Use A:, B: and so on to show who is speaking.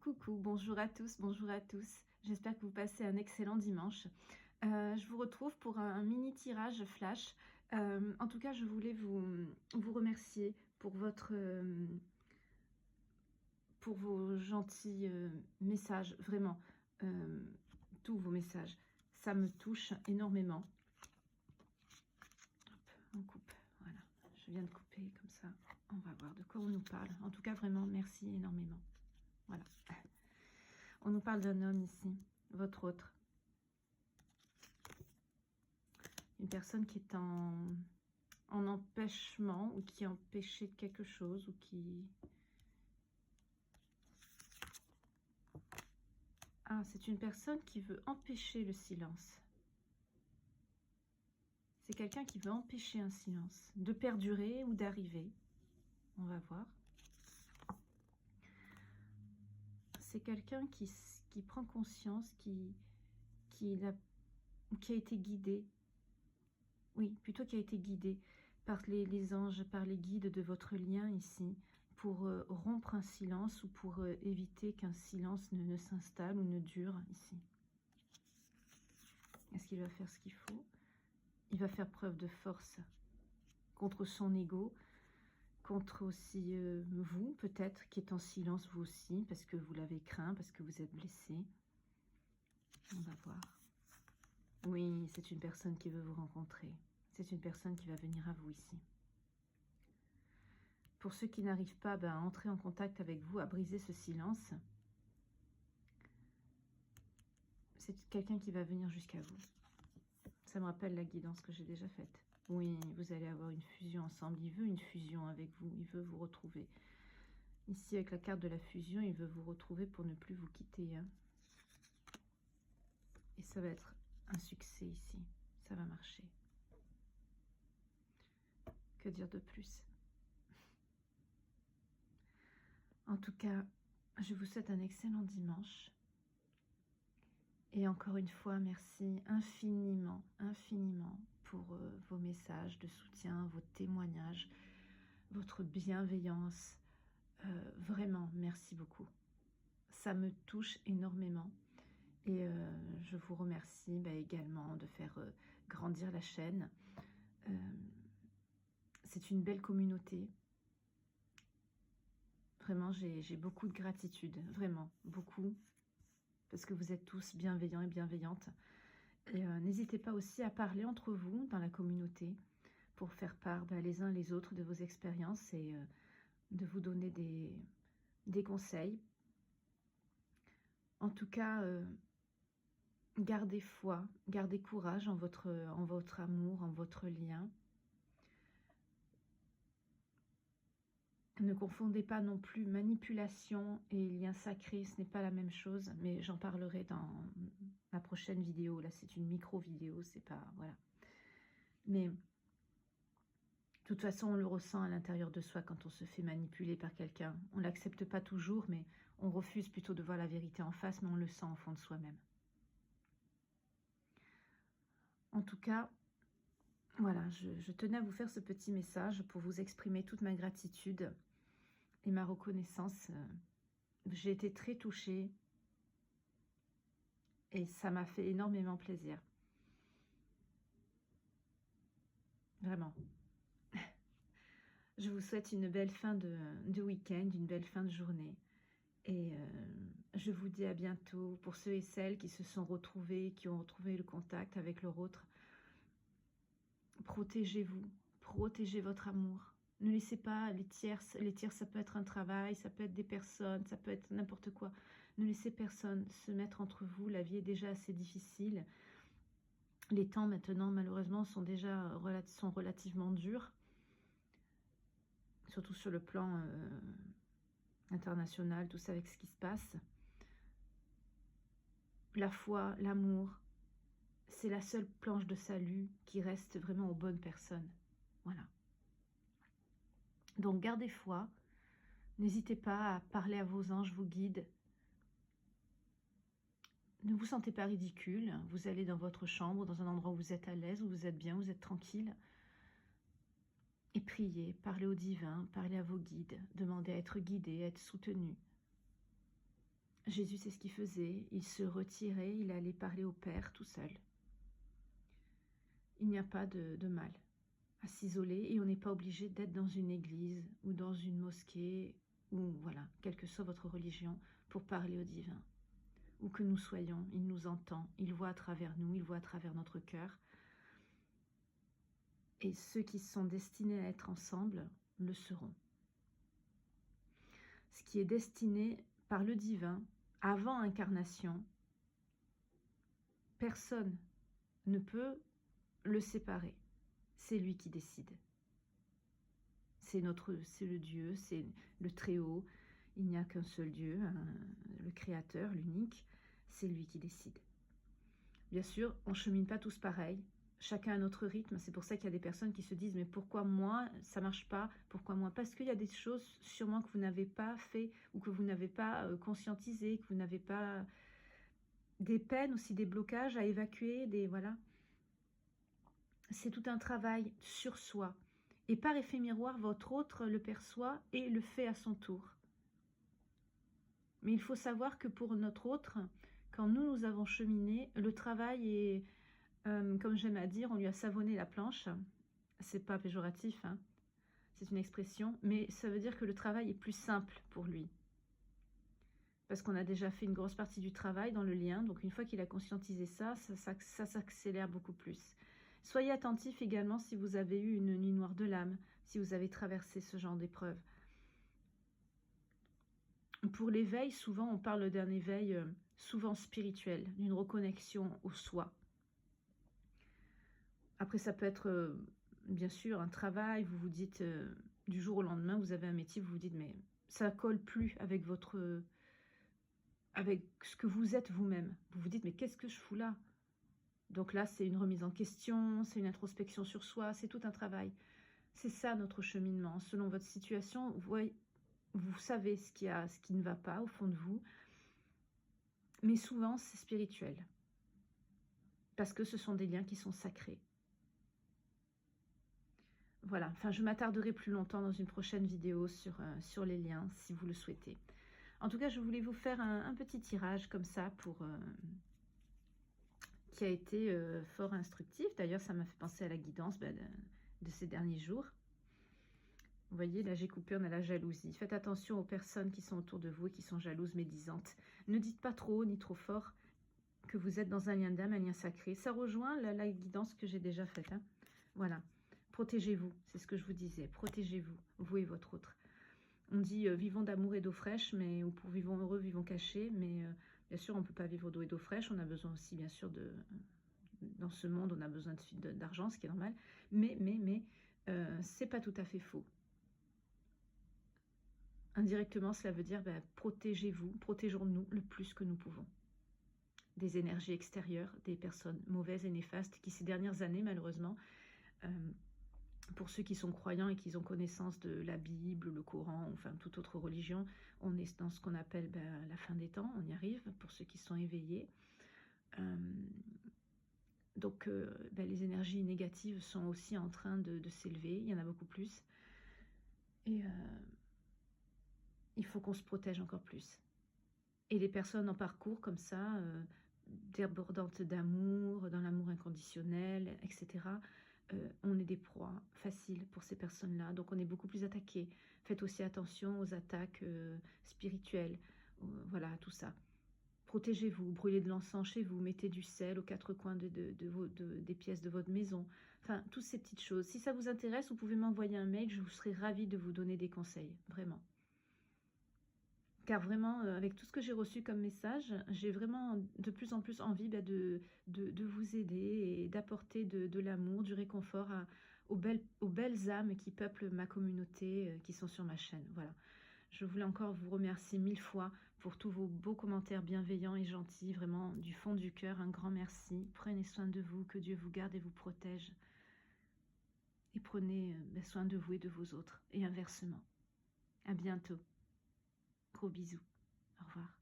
A: Coucou, bonjour à tous, bonjour à tous. J'espère que vous passez un excellent dimanche. Je vous retrouve pour un mini tirage flash. En tout cas, je voulais vous remercier pour pour vos gentils messages, vraiment. Tous vos messages. Ça me touche énormément. Hop, on coupe, voilà. Je viens de couper comme ça. On va voir de quoi on nous parle. En tout cas, vraiment, merci énormément. Voilà. On nous parle d'un homme ici, votre autre. Une personne qui est en empêchement ou qui est empêchée de quelque chose ou qui... Ah, c'est une personne qui veut empêcher le silence. C'est quelqu'un qui veut empêcher un silence, de perdurer ou d'arriver. On va voir. C'est quelqu'un qui prend conscience, qui a été guidé. Oui, plutôt qui a été guidé par les anges, par les guides de votre lien ici, pour rompre un silence ou pour éviter qu'un silence ne s'installe ou ne dure ici. Est-ce qu'il va faire ce qu'il faut? Il va faire preuve de force contre son ego, contre aussi vous, peut-être, qui est en silence vous aussi, parce que vous l'avez craint, parce que vous êtes blessé. On va voir. Oui, c'est une personne qui veut vous rencontrer. C'est une personne qui va venir à vous ici. Pour ceux qui n'arrivent pas à entrer en contact avec vous, à briser ce silence, c'est quelqu'un qui va venir jusqu'à vous. Ça me rappelle la guidance que j'ai déjà faite. Oui, vous allez avoir une fusion ensemble. Il veut une fusion avec vous. Il veut vous retrouver. Ici, avec la carte de la fusion, il veut vous retrouver pour ne plus vous quitter. Hein. Et ça va être un succès ici. Ça va marcher. Que dire de plus? En tout cas, je vous souhaite un excellent dimanche. Et encore une fois, merci infiniment, infiniment pour vos messages de soutien, vos témoignages, votre bienveillance. Vraiment, merci beaucoup. Ça me touche énormément. Et je vous remercie également de faire grandir la chaîne. C'est une belle communauté. Vraiment, j'ai beaucoup de gratitude. Vraiment, beaucoup. Parce que vous êtes tous bienveillants et bienveillantes. Et n'hésitez pas aussi à parler entre vous dans la communauté pour faire part les uns les autres de vos expériences et de vous donner des conseils. En tout cas, gardez foi, gardez courage en votre amour, en votre lien. Ne confondez pas non plus manipulation et lien sacré, ce n'est pas la même chose, mais j'en parlerai dans ma prochaine vidéo. Là, c'est une micro-vidéo, c'est pas... Voilà. Mais de toute façon, on le ressent à l'intérieur de soi quand on se fait manipuler par quelqu'un. On ne l'accepte pas toujours, mais on refuse plutôt de voir la vérité en face, mais on le sent au fond de soi-même. En tout cas, voilà, je tenais à vous faire ce petit message pour vous exprimer toute ma gratitude et ma reconnaissance. J'ai été très touchée et ça m'a fait énormément plaisir. Vraiment. Je vous souhaite une belle fin de week-end, une belle fin de journée. Et je vous dis à bientôt pour ceux et celles qui se sont retrouvés, qui ont retrouvé le contact avec leur autre. Protégez-vous, protégez votre amour. Ne laissez pas les tiers, ça peut être un travail, ça peut être des personnes, ça peut être n'importe quoi. Ne laissez personne se mettre entre vous, la vie est déjà assez difficile. Les temps maintenant, malheureusement, sont déjà relativement durs, surtout sur le plan international, tout ça avec ce qui se passe. La foi, l'amour, c'est la seule planche de salut qui reste vraiment aux bonnes personnes. Voilà. Donc gardez foi, n'hésitez pas à parler à vos anges, vos guides. Ne vous sentez pas ridicule, vous allez dans votre chambre, dans un endroit où vous êtes à l'aise, où vous êtes bien, où vous êtes tranquille. Et priez, parlez au divin, parlez à vos guides, demandez à être guidé, à être soutenu. Jésus, c'est ce qu'il faisait. Il se retirait, il allait parler au Père tout seul. Il n'y a pas de mal à s'isoler et on n'est pas obligé d'être dans une église ou dans une mosquée ou voilà, quelle que soit votre religion, pour parler au divin. Où que nous soyons, il nous entend, il voit à travers nous, il voit à travers notre cœur. Et ceux qui sont destinés à être ensemble le seront. Ce qui est destiné par le divin, avant incarnation, personne ne peut le séparer. C'est lui qui décide. C'est le Dieu, c'est le Très-Haut. Il n'y a qu'un seul Dieu, le Créateur, l'unique. C'est lui qui décide. Bien sûr, on ne chemine pas tous pareil. Chacun à notre rythme. C'est pour ça qu'il y a des personnes qui se disent « Mais pourquoi moi, ça ne marche pas? Pourquoi moi ?» Parce qu'il y a des choses sûrement que vous n'avez pas fait ou que vous n'avez pas conscientisé, que vous n'avez pas des peines aussi, des blocages à évacuer, voilà. C'est tout un travail sur soi. Et par effet miroir, votre autre le perçoit et le fait à son tour. Mais il faut savoir que pour notre autre, quand nous avons cheminé, le travail est, comme j'aime à dire, on lui a savonné la planche. C'est pas péjoratif, hein, c'est une expression, mais ça veut dire que le travail est plus simple pour lui. Parce qu'on a déjà fait une grosse partie du travail dans le lien, donc une fois qu'il a conscientisé ça s'accélère beaucoup plus. Soyez attentifs également si vous avez eu une nuit noire de l'âme, si vous avez traversé ce genre d'épreuve. Pour l'éveil, souvent on parle d'un éveil souvent spirituel, d'une reconnexion au soi. Après ça peut être bien sûr un travail, vous vous dites du jour au lendemain, vous avez un métier, vous vous dites mais ça colle plus avec avec ce que vous êtes vous-même. Vous vous dites mais qu'est-ce que je fous là? Donc là c'est une remise en question, c'est une introspection sur soi, c'est tout un travail. C'est ça notre cheminement. Selon votre situation, vous savez ce qui ne va pas au fond de vous. Mais souvent, c'est spirituel. Parce que ce sont des liens qui sont sacrés. Voilà, enfin, je m'attarderai plus longtemps dans une prochaine vidéo sur les liens, si vous le souhaitez. En tout cas, je voulais vous faire un petit tirage comme ça, qui a été fort instructif. D'ailleurs, ça m'a fait penser à la guidance de ces derniers jours. Vous voyez, là j'ai coupé, on a la jalousie. Faites attention aux personnes qui sont autour de vous et qui sont jalouses, médisantes. Ne dites pas trop haut ni trop fort que vous êtes dans un lien d'âme, un lien sacré. Ça rejoint la guidance que j'ai déjà faite. Hein. Voilà. Protégez-vous, c'est ce que je vous disais. Protégez-vous, vous et votre autre. On dit vivons d'amour et d'eau fraîche, ou pour vivons heureux, vivons cachés. Mais bien sûr, on ne peut pas vivre d'eau et d'eau fraîche. On a besoin aussi, bien sûr, dans ce monde, on a besoin d'argent, ce qui est normal. Mais c'est pas tout à fait faux. Indirectement, cela veut dire protégez-vous, protégeons-nous le plus que nous pouvons. Des énergies extérieures, des personnes mauvaises et néfastes qui ces dernières années, malheureusement, pour ceux qui sont croyants et qui ont connaissance de la Bible, le Coran, enfin toute autre religion, on est dans ce qu'on appelle la fin des temps, on y arrive, pour ceux qui sont éveillés. Donc les énergies négatives sont aussi en train de s'élever, il y en a beaucoup plus. Et il faut qu'on se protège encore plus. Et les personnes en parcours comme ça, débordantes d'amour, dans l'amour inconditionnel, etc., on est des proies faciles pour ces personnes-là. Donc on est beaucoup plus attaqués. Faites aussi attention aux attaques spirituelles. Voilà, tout ça. Protégez-vous, brûlez de l'encens chez vous, mettez du sel aux quatre coins des pièces de votre maison. Enfin, toutes ces petites choses. Si ça vous intéresse, vous pouvez m'envoyer un mail. Je vous serai ravie de vous donner des conseils. Vraiment. Car vraiment, avec tout ce que j'ai reçu comme message, j'ai vraiment de plus en plus envie de vous aider et d'apporter de l'amour, du réconfort aux belles âmes qui peuplent ma communauté, qui sont sur ma chaîne. Voilà. Je voulais encore vous remercier 1000 fois pour tous vos beaux commentaires bienveillants et gentils. Vraiment, du fond du cœur, un grand merci. Prenez soin de vous, que Dieu vous garde et vous protège. Et prenez soin de vous et de vos autres. Et inversement. À bientôt. Gros bisous. Au revoir.